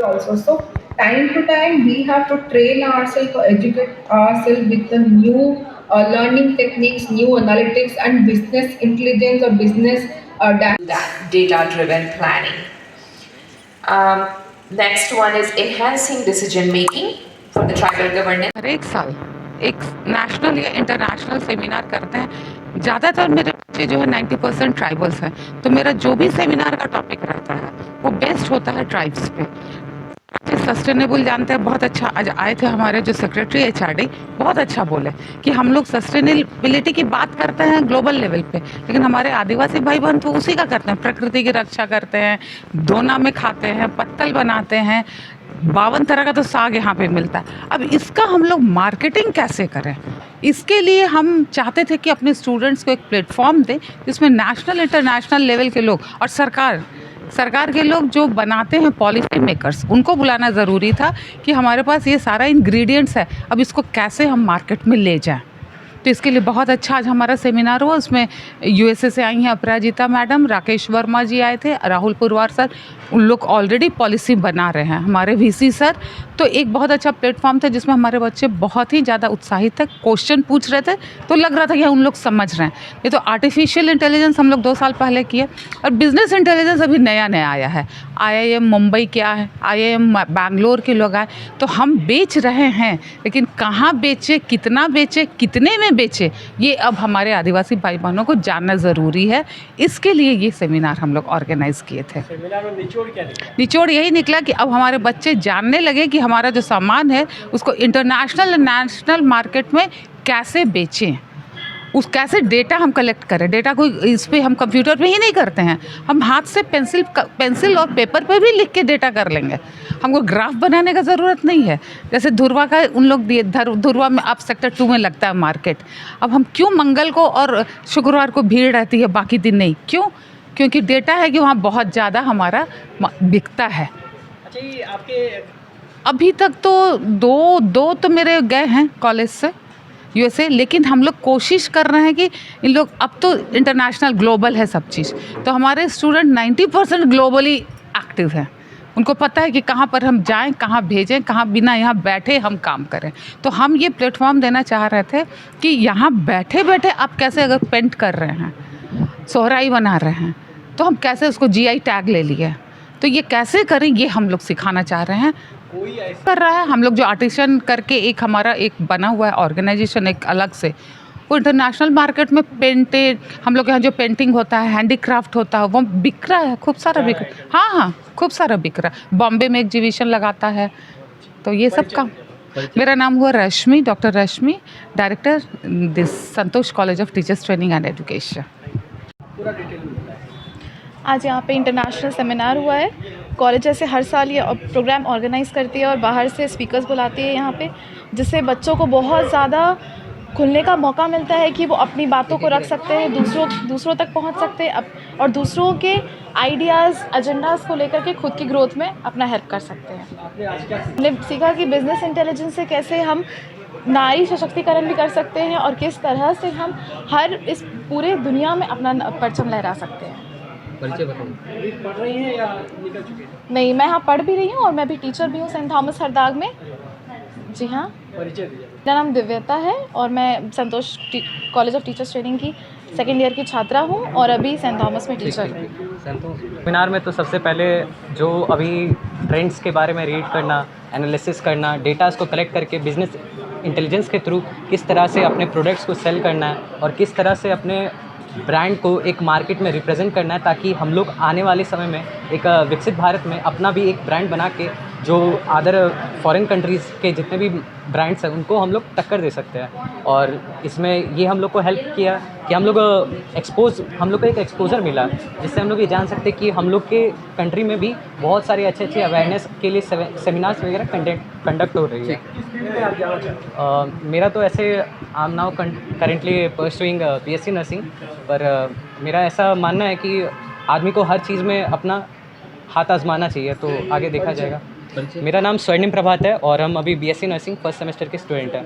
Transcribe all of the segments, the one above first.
computer also. So time to time we have to train ourselves or educate ourselves with the new learning techniques, new analytics, and business intelligence or business that data driven planning. Um, Next one is enhancing decision making for the tribal governance. हर एक साल एक national या international seminar करते हैं। ज़्यादातर मेरे बच्चे जो है 90% ट्राइबल्स हैं, तो मेरा जो भी सेमिनार का टॉपिक रहता है वो बेस्ड होता है ट्राइब्स पे। सस्टेनेबल जानते हैं, बहुत अच्छा। आज आए थे हमारे जो सेक्रेटरी एचआरडी, बहुत अच्छा बोले कि हम लोग सस्टेनेबिलिटी की बात करते हैं ग्लोबल लेवल पे, लेकिन हमारे आदिवासी भाई बहन तो उसी का करते हैं, प्रकृति की रक्षा करते हैं, दोना में खाते हैं, पत्तल बनाते हैं, 52 तरह का तो साग यहाँ पे मिलता है। अब इसका हम लोग मार्केटिंग कैसे करें, इसके लिए हम चाहते थे कि अपने स्टूडेंट्स को एक प्लेटफॉर्म दें जिसमें नेशनल इंटरनेशनल लेवल के लोग और सरकार के लोग जो बनाते हैं पॉलिसी मेकर्स, उनको बुलाना ज़रूरी था कि हमारे पास ये सारा इंग्रेडिएंट्स है, अब इसको कैसे हम मार्केट में ले जाएं। तो इसके लिए बहुत अच्छा आज हमारा सेमिनार हुआ। उसमें यूएसए से आई हैं अपराजिता मैडम, राकेश वर्मा जी आए थे, राहुल पुरवार सर, उन लोग ऑलरेडी पॉलिसी बना रहे हैं, हमारे वीसी सर। तो एक बहुत अच्छा प्लेटफॉर्म था जिसमें हमारे बच्चे बहुत ही ज़्यादा उत्साहित थे, क्वेश्चन पूछ रहे थे, तो लग रहा था कि उन लोग समझ रहे हैं। ये तो आर्टिफिशियल इंटेलिजेंस हम लोग 2 साल पहले किए, और बिजनेस इंटेलिजेंस अभी नया आया है। आईआईएम मुंबई के आए, आईआईएम बैंगलोर के लोग आए, तो हम बेच रहे हैं, लेकिन कहाँ बेचे, कितना बेचे, कितने में बेचे, ये अब हमारे आदिवासी भाई बहनों को जानना ज़रूरी है। इसके लिए ये सेमिनार हम लोग ऑर्गेनाइज़ किए थे। सेमिनार में निचोड़ क्या निकला? निचोड़ यही निकला कि अब हमारे बच्चे जानने लगे कि हमारा जो सामान है उसको इंटरनेशनल नेशनल मार्केट में कैसे बेचें, उस कैसे डेटा हम कलेक्ट करें। डेटा को इस पे हम कंप्यूटर पे ही नहीं करते हैं, हम हाथ से पेंसिल और पेपर पे भी लिख के डेटा कर लेंगे। हमको ग्राफ बनाने का ज़रूरत नहीं है। जैसे धुरवा का उन लोग दिए, धुरवा में अब सेक्टर 2 में लगता है मार्केट। अब हम क्यों मंगल को और शुक्रवार को भीड़ रहती है, बाकी दिन नहीं, क्यों? क्योंकि डेटा है कि वहाँ बहुत ज़्यादा हमारा बिकता है। अच्छा, ये आपके अभी तक तो दो तो मेरे गए हैं कॉलेज से यूएसए, लेकिन हम लोग कोशिश कर रहे हैं कि इन लोग, अब तो इंटरनेशनल ग्लोबल है सब चीज़, तो हमारे स्टूडेंट 90% ग्लोबली एक्टिव हैं। उनको पता है कि कहाँ पर हम जाएं, कहाँ भेजें, कहाँ बिना यहाँ बैठे हम काम करें। तो हम ये प्लेटफॉर्म देना चाह रहे थे कि यहाँ बैठे बैठे आप कैसे, अगर पेंट कर रहे हैं, सोहराई बना रहे हैं, तो हम कैसे उसको जीआई टैग ले लिए, तो ये कैसे करें, ये हम लोग सिखाना चाह रहे हैं। कोई ऐसा कर रहा है हम लोग जो आर्टिशन करके एक हमारा एक बना हुआ है ऑर्गेनाइजेशन एक अलग से, वो इंटरनेशनल मार्केट में पेंटेड, हम लोग यहाँ जो पेंटिंग होता है, हैंडीक्राफ्ट होता है, वो बिक रहा है, खूब सारा बिक रहा है। हाँ, खूब सारा बिक रहा है। बॉम्बे में एग्जीबिशन लगाता है, तो ये सब काम। मेरा नाम हुआ Rashmi, doctor Rashmi, director this Santosh college of teachers training and education. पूरा डिटेल में बताएं। आज यहाँ पे इंटरनेशनल सेमिनार हुआ है। कॉलेज ऐसे हर साल ये प्रोग्राम ऑर्गेनाइज़ करती है और बाहर से स्पीकर्स बुलाती है यहाँ पे, जिससे बच्चों को बहुत ज़्यादा खुलने का मौका मिलता है कि वो अपनी बातों को रख सकते हैं, दूसरों तक पहुँच सकते हैं और दूसरों के आइडियाज़, एजेंडाज़ को लेकर के खुद की ग्रोथ में अपना हेल्प कर सकते हैं। आपने आज क्या सीखा? हमने सीखा कि बिज़नेस इंटेलिजेंस से कैसे हम नारी सशक्तिकरण भी कर सकते हैं और किस तरह से हम हर इस पूरे दुनिया में अपना परचम लहरा सकते हैं। परिचय बताओ। अभी पढ़ रही हैं या निकल चुकी हैं? नहीं, मैं यहाँ पढ़ भी रही हूँ और मैं भी टीचर भी हूँ सेंट थॉमस हरदाग में। जी हाँ, परिचय दिया। मेरा नाम दिव्यता है और मैं संतोष कॉलेज ऑफ टीचर्स ट्रेनिंग की सेकेंड ईयर की छात्रा हूँ और अभी सेंट थॉमस में टीचर हूँ। सेमिनार में तो सबसे पहले जो अभी ट्रेंड्स के बारे में रीड करना, एनालिसिस करना, डेटास को कलेक्ट करके बिजनेस इंटेलिजेंस के थ्रू किस तरह से अपने प्रोडक्ट्स को सेल करना है और किस तरह से अपने ब्रांड को एक मार्केट में रिप्रेजेंट करना है, ताकि हम लोग आने वाले समय में एक विकसित भारत में अपना भी एक ब्रांड बना के जो अदर फॉरेन कंट्रीज़ के जितने भी ब्रांड्स हैं उनको हम लोग टक्कर दे सकते हैं। और इसमें ये हम लोग को हेल्प किया कि हम लोग हम लोग को एक एक्सपोजर मिला, जिससे हम लोग ये जान सकते कि हम लोग के कंट्री में भी बहुत सारे अच्छे अवेयरनेस के लिए सेमिनार्स वगैरह कंडक्ट हो रही है। मेरा तो ऐसे I am now currently pursuing BSc nursing, पर मेरा ऐसा मानना है कि आदमी को हर चीज़ में अपना हाथ आजमाना चाहिए, तो आगे देखा जाएगा। मेरा नाम स्वर्णिम प्रभात है और हम अभी बीएससी नर्सिंग फर्स्ट सेमेस्टर के स्टूडेंट हैं।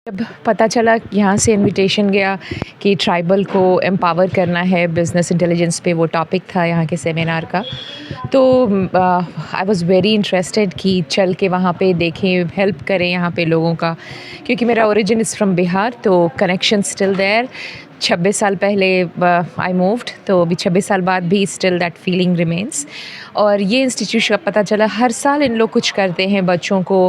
जब पता चला यहाँ से इनविटेशन गया कि ट्राइबल को एम्पावर करना है बिज़नेस इंटेलिजेंस पे, वो टॉपिक था यहाँ के सेमिनार का, तो आई वाज़ वेरी इंटरेस्टेड कि चल के वहाँ पे देखें, हेल्प करें यहाँ पे लोगों का, क्योंकि मेरा ओरिजिन इज़ फ्रॉम बिहार, तो कनेक्शन स्टिल देयर। 26 साल पहले आई मूव्ड, तो अभी 26 साल बाद भी स्टिल दैट फीलिंग रिमेंस। और ये इंस्टीट्यूट का पता चला हर साल इन लोग कुछ करते हैं, बच्चों को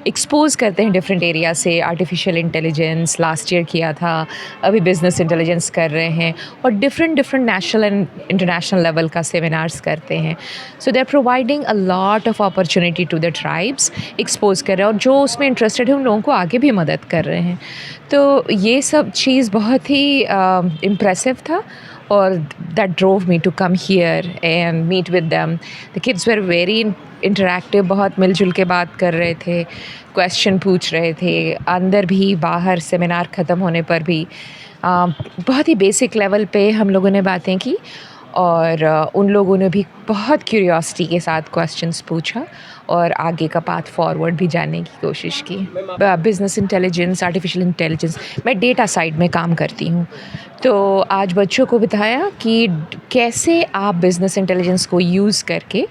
एक्सपोज करते हैं डिफरेंट एरिया से। आर्टिफिशियल इंटेलिजेंस लास्ट ईयर किया था, अभी बिजनेस इंटेलिजेंस कर रहे हैं, और different national and international level का सेमिनार्स करते हैं। So they are providing a lot of opportunity to the tribes, expose कर रहे हैं, और जो उसमें इंटरेस्टेड है उन लोगों को आगे भी मदद कर रहे हैं। तो ये सब चीज़ बहुत ही इम्प्रेसिव था, और that drove me to come here and meet with them. The kids were very interactive, बहुत मिलजुल के बात कर रहे थे, क्वेश्चन पूछ रहे थे, अंदर भी बाहर सेमिनार ख़त्म होने पर भी बहुत ही बेसिक लेवल पे हम लोगों ने बातें की, और उन लोगों ने भी बहुत क्यूरियोसिटी के साथ क्वेश्चंस पूछा और आगे का पाथ फॉरवर्ड भी जानने की कोशिश की। बिज़नेस इंटेलिजेंस, आर्टिफिशियल इंटेलिजेंस, मैं डेटा साइड में काम करती हूँ, तो आज बच्चों को बताया कि कैसे आप बिज़नेस इंटेलिजेंस को यूज़ करके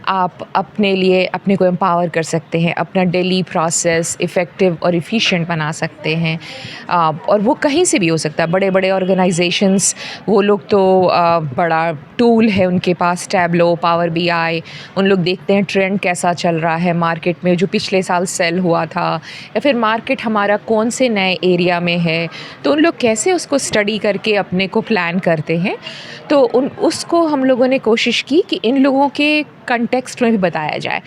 आप अपने लिए अपने को एम्पावर कर सकते हैं, अपना डेली प्रोसेस इफ़ेक्टिव और एफिशिएंट बना सकते हैं। और वो कहीं से भी हो सकता है, बड़े बड़े ऑर्गेनाइजेशंस, वो लोग तो बड़ा टूल है उनके पास, टैबलो, पावर बीआई, उन लोग देखते हैं ट्रेंड कैसा चल रहा है मार्केट में, जो पिछले साल सेल हुआ था, या फिर मार्केट हमारा कौन से नए एरिया में है, तो उन लोग कैसे उसको स्टडी करके अपने को प्लान करते हैं। तो उसको हम लोगों ने कोशिश की कि इन लोगों के कंटेक्स्ट में भी बताया जाए।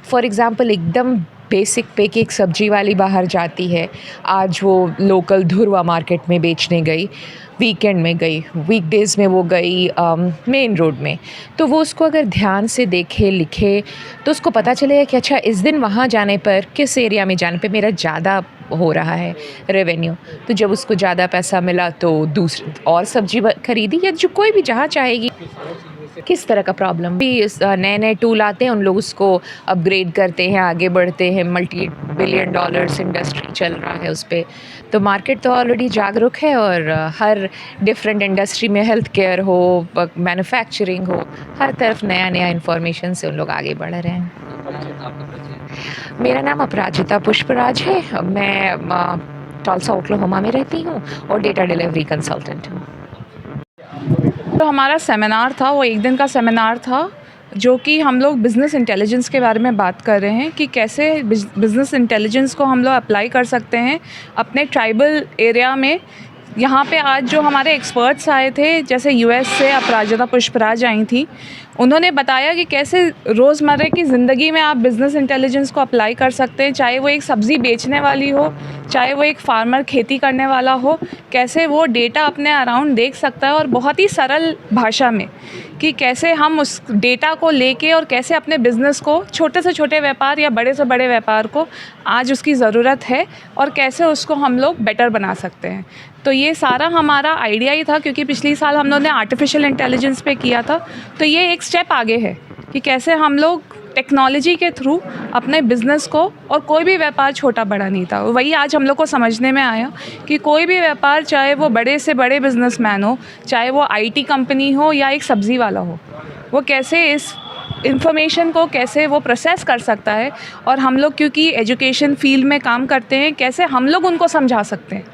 फॉर एग्ज़ाम्पल, एकदम बेसिक पे कि एक सब्जी वाली बाहर जाती है, आज वो लोकल धुरवा मार्केट में बेचने गई, वीकेंड में गई, वीकडेज़ में वो गई मेन रोड में, तो वो उसको अगर ध्यान से देखे, लिखे, तो उसको पता चलेगा कि अच्छा इस दिन वहाँ जाने पर, किस एरिया में जाने पे मेरा ज़्यादा हो रहा है रेवेन्यू। तो जब उसको ज़्यादा पैसा मिला तो दूसरी और सब्जी खरीदी, या जो कोई भी जहाँ चाहेगी। किस तरह का प्रॉब्लम भी, नए नए टूल आते हैं, उन लोग उसको अपग्रेड करते हैं, आगे बढ़ते हैं, $multi-billion इंडस्ट्री चल रहा है उस पर। तो मार्केट तो ऑलरेडी जागरूक है, और हर डिफरेंट इंडस्ट्री में, हेल्थ केयर हो, मैन्युफैक्चरिंग हो, हर तरफ नया नया इन्फॉर्मेशन से उन लोग आगे बढ़ रहे हैं। मेरा नाम अपराजिता पुष्पराज है, मैं टॉल्सा ओक्लाहोमा में रहती हूँ और डेटा डिलीवरी कंसल्टेंट हूँ। तो हमारा सेमिनार था, वो एक दिन का सेमिनार था, जो कि हम लोग बिज़नेस इंटेलिजेंस के बारे में बात कर रहे हैं कि कैसे बिज़नेस इंटेलिजेंस को हम लोग अप्लाई कर सकते हैं अपने ट्राइबल एरिया में। यहाँ पे आज जो हमारे एक्सपर्ट्स आए थे, जैसे यूएस से अपराजिता पुष्पराज आई थी, उन्होंने बताया कि कैसे रोज़मर्रा की ज़िंदगी में आप बिज़नेस इंटेलिजेंस को अप्लाई कर सकते हैं, चाहे वो एक सब्ज़ी बेचने वाली हो, चाहे वो एक फार्मर खेती करने वाला हो, कैसे वो डेटा अपने अराउंड देख सकता है, और बहुत ही सरल भाषा में कि कैसे हम उस डेटा को लेके और कैसे अपने बिज़नेस को, छोटे से छोटे व्यापार या बड़े से बड़े व्यापार को आज उसकी ज़रूरत है, और कैसे उसको हम लोग बेटर बना सकते हैं। तो ये सारा हमारा आइडिया ही था, क्योंकि पिछली साल हम लोगों ने आर्टिफिशियल इंटेलिजेंस पे किया था, तो ये एक स्टेप आगे है कि कैसे हम लोग टेक्नोलॉजी के थ्रू अपने बिज़नेस को, और कोई भी व्यापार छोटा बड़ा नहीं था, वही आज हम लोग को समझने में आया कि कोई भी व्यापार, चाहे वो बड़े से बड़े बिजनेसमैन हो, चाहे वो आईटी कंपनी हो या एक सब्ज़ी वाला हो, वो कैसे इस इंफॉर्मेशन को कैसे वो प्रोसेस कर सकता है। और हम लोग क्योंकि एजुकेशन फील्ड में काम करते हैं, कैसे हम लोग उनको समझा सकते हैं,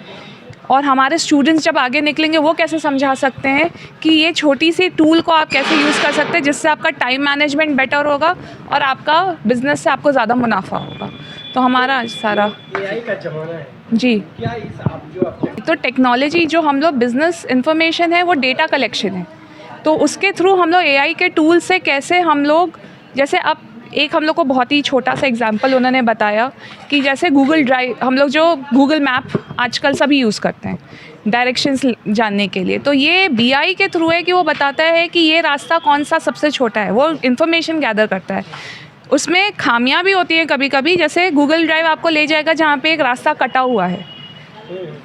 और हमारे स्टूडेंट्स जब आगे निकलेंगे वो कैसे समझा सकते हैं कि ये छोटी सी टूल को आप कैसे यूज़ कर सकते हैं, जिससे आपका टाइम मैनेजमेंट बेटर होगा और आपका बिज़नेस से आपको ज़्यादा मुनाफा होगा। तो हमारा सारा एआई का ज़माना है जी, क्या, इस आप जो अपने तो टेक्नोलॉजी जो हम लोग बिज़नेस इंफॉर्मेशन है वो डेटा कलेक्शन है, तो उसके थ्रू हम लोग एआई के टूल से कैसे हम लोग, जैसे अब एक हम लोग को बहुत ही छोटा सा एग्जांपल उन्होंने बताया कि जैसे गूगल ड्राइव, हम लोग जो गूगल मैप आजकल सभी यूज़ करते हैं डायरेक्शंस जानने के लिए, तो ये बीआई के थ्रू है कि वो बताता है कि ये रास्ता कौन सा सबसे छोटा है, वो इन्फॉर्मेशन गैदर करता है। उसमें खामियां भी होती हैं कभी कभी, जैसे गूगल ड्राइव आपको ले जाएगा जहाँ पे एक रास्ता कटा हुआ है,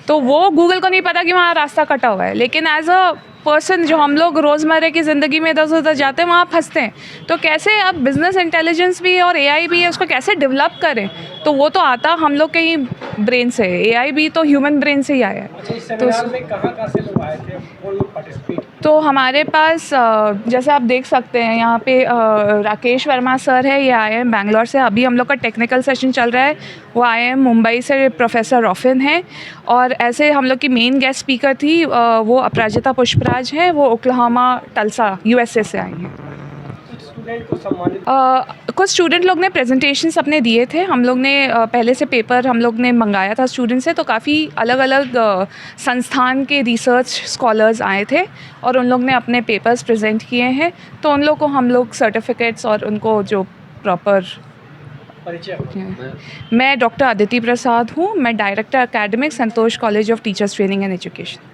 तो वो गूगल को नहीं पता कि वहाँ रास्ता कटा हुआ है, लेकिन एज अ पर्सन जो हम लोग रोज़मर्रा की ज़िंदगी में इधर उधर जाते हैं वहाँ फंसते हैं। तो कैसे अब बिज़नेस इंटेलिजेंस भी और एआई भी है, उसको कैसे डेवलप करें, तो वो तो आता हम लोग के ही ब्रेन से है, एआई भी तो ह्यूमन ब्रेन से ही आया है। अच्छा, इस सेमिनार में कहाँ से लोग आए थे, कौन लोग पार्टिसिपेट? तो हमारे पास जैसे आप देख सकते हैं यहाँ पे राकेश वर्मा सर है, ये आए हैं बैंगलोर से। अभी हम लोग का टेक्निकल सेशन चल रहा है, वो आए हैं मुंबई से, प्रोफेसर रॉफिन हैं। और ऐसे हम लोग की मेन गेस्ट स्पीकर थी वो अपराजिता पुष्पराज हैं, वो ओक्लाहोमा टल्सा यूएसए से आई हैं। कुछ स्टूडेंट को सम्मानित कुछ स्टूडेंट लोग ने प्रेजेंटेशंस अपने दिए थे, हम लोग ने पहले से पेपर हम लोग ने मंगाया था स्टूडेंट से, तो काफ़ी अलग अलग संस्थान के रिसर्च स्कॉलर्स आए थे और उन लोग ने अपने पेपर्स प्रेजेंट किए हैं। तो उन लोग को हम लोग सर्टिफिकेट्स और उनको जो प्रॉपर परिचय। मैं डॉक्टर अदिति प्रसाद हूँ, मैं director academic Santosh college of teachers training and education.